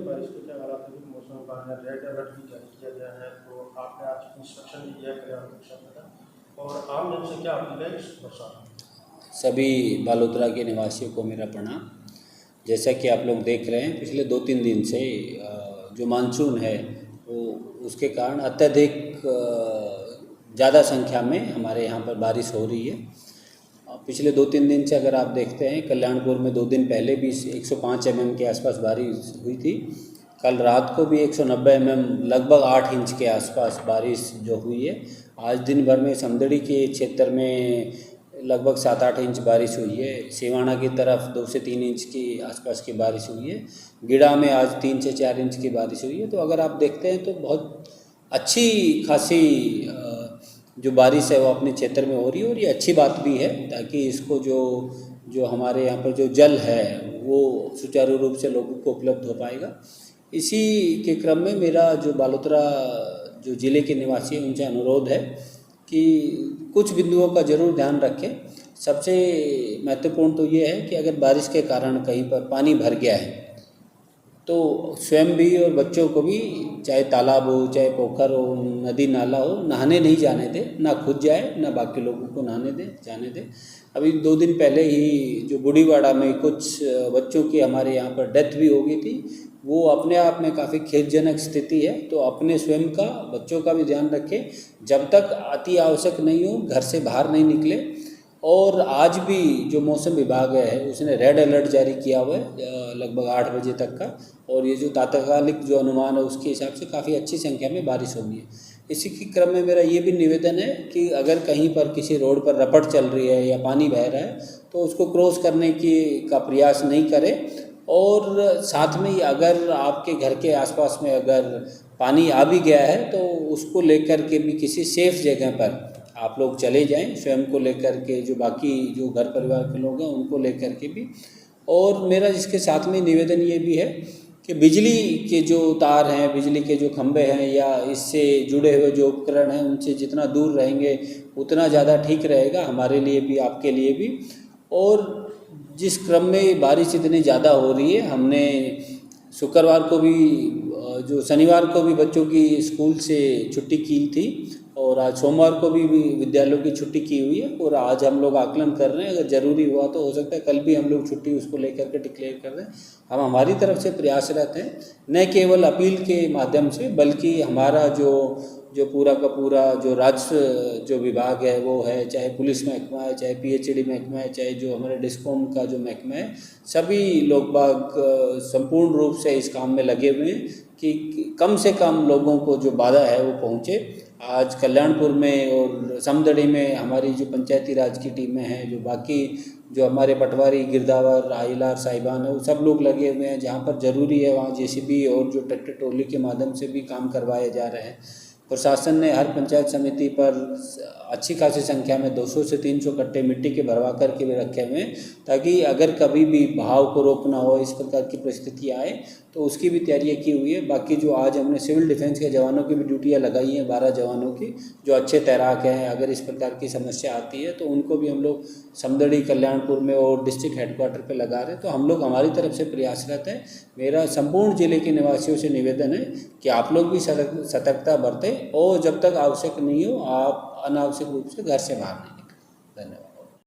बारिश के क्या हालात है? मौसम विभाग ने रेड अलर्ट भी जारी किया गया है, तो आपने आज इंस्ट्रक्शन भी दिया है और आम जन से क्या अपील है इस बरसात में? सभी बालोतरा के निवासियों को मेरा प्रणाम। जैसा कि आप लोग देख रहे हैं, पिछले 2-3 दिन से जो मानसून है वो उसके कारण अत्यधिक ज़्यादा संख्या में हमारे यहाँ पर बारिश हो रही है। पिछले 2-3 दिन से अगर आप देखते हैं, कल्याणपुर में 2 दिन पहले भी 105 mm के आसपास बारिश हुई थी। कल रात को भी 190 mm लगभग 8 इंच के आसपास बारिश जो हुई है। आज दिन भर में समदड़ी के क्षेत्र में लगभग 7-8 इंच बारिश हुई है। सिवाना की तरफ 2 से 3 इंच की आसपास की बारिश हुई है। गिड़ा में आज 3 से 4 इंच की बारिश हुई है। तो अगर आप देखते हैं तो बहुत अच्छी खासी जो बारिश है वो अपने क्षेत्र में हो रही है, और ये अच्छी बात भी है, ताकि इसको जो हमारे यहाँ पर जो जल है वो सुचारू रूप से लोगों को उपलब्ध हो पाएगा। इसी के क्रम में मेरा जो बालोतरा जो ज़िले के निवासी हैं उनसे अनुरोध है कि कुछ बिंदुओं का ज़रूर ध्यान रखें। सबसे महत्वपूर्ण तो ये है कि अगर बारिश के कारण कहीं पर पानी भर गया है तो स्वयं भी और बच्चों को भी, चाहे तालाब हो, चाहे पोखर हो, नदी नाला हो, नहाने नहीं जाने दें। ना खुद जाए, ना बाकी लोगों को नहाने दें, जाने दें। अभी 2 दिन पहले ही जो बूढ़ीवाड़ा में कुछ बच्चों की हमारे यहाँ पर डेथ भी हो गई थी। वो अपने आप में काफ़ी खेदजनक स्थिति है। तो अपने स्वयं का, बच्चों का भी ध्यान रखें। जब तक अति आवश्यक नहीं हो घर से बाहर नहीं निकले। और आज भी जो मौसम विभाग है उसने रेड अलर्ट जारी किया हुआ है लगभग 8 बजे तक का, और ये जो तात्कालिक जो अनुमान है उसके हिसाब से काफ़ी अच्छी संख्या में बारिश होगी है। इसी के क्रम में मेरा ये भी निवेदन है कि अगर कहीं पर किसी रोड पर रपट चल रही है या पानी बह रहा है तो उसको क्रॉस करने का प्रयास नहीं करें। और साथ में ही अगर आपके घर के आसपास में अगर पानी आ भी गया है तो उसको लेकर के भी किसी सेफ जगह पर आप लोग चले जाएं, स्वयं को लेकर के, जो बाकी जो घर परिवार के लोग हैं उनको लेकर के भी। और मेरा इसके साथ में निवेदन ये भी है कि बिजली के जो तार हैं, बिजली के जो खंभे हैं या इससे जुड़े हुए जो उपकरण हैं उनसे जितना दूर रहेंगे उतना ज़्यादा ठीक रहेगा, हमारे लिए भी, आपके लिए भी। और जिस क्रम में बारिश इतनी ज़्यादा हो रही है, हमने शुक्रवार को भी, जो शनिवार को भी बच्चों की स्कूल से छुट्टी की थी, और आज सोमवार को भी विद्यालयों की छुट्टी की हुई है। और आज हम लोग आकलन कर रहे हैं, अगर ज़रूरी हुआ तो हो सकता है कल भी हम लोग छुट्टी उसको लेकर के डिक्लेयर कर दें। हम हमारी तरफ से प्रयासरत हैं, न केवल अपील के माध्यम से, बल्कि हमारा जो पूरा का पूरा जो राज्य जो विभाग है वो है, चाहे पुलिस महकमा है, चाहे PHD महकमा है, चाहे जो हमारे डिस्कॉम का जो महकमा है, सभी लोग बाग संपूर्ण रूप से इस काम में लगे हुए हैं कि कम से कम लोगों को जो बाधा है वो पहुँचे। आज कल्याणपुर में और समदड़ी में हमारी जो पंचायती राज की टीमें हैं, जो बाकी जो हमारे पटवारी, गिरदावर, आइलार साहिबान है, वो सब लोग लगे हुए हैं। जहाँ पर ज़रूरी है वहाँ JCB और जो ट्रैक्टर ट्रॉली के माध्यम से भी काम करवाए जा रहे हैं। प्रशासन ने हर पंचायत समिति पर अच्छी खासी संख्या में 200 से 300 कट्टे मिट्टी के भरवा करके भी रखे हुए हैं, ताकि अगर कभी भी बहाव को रोकना हो, इस प्रकार की परिस्थिति आए तो उसकी भी तैयारियां की हुई है। बाकी जो आज हमने सिविल डिफेंस के जवानों की भी ड्यूटियां लगाई हैं, 12 जवानों की, जो अच्छे तैराक हैं। अगर इस प्रकार की समस्या आती है तो उनको भी हम लोग समदड़ी, कल्याणपुर में और डिस्ट्रिक्ट हेडक्वार्टर पर लगा रहे हैं। तो हम लोग हमारी तरफ से प्रयासरत हैं। मेरा संपूर्ण जिले के निवासियों से निवेदन है कि आप लोग भी सतर्कता बरतें, और जब तक आवश्यक नहीं हो आप अनावश्यक रूप से घर से बाहर नहीं निकलें। धन्यवाद।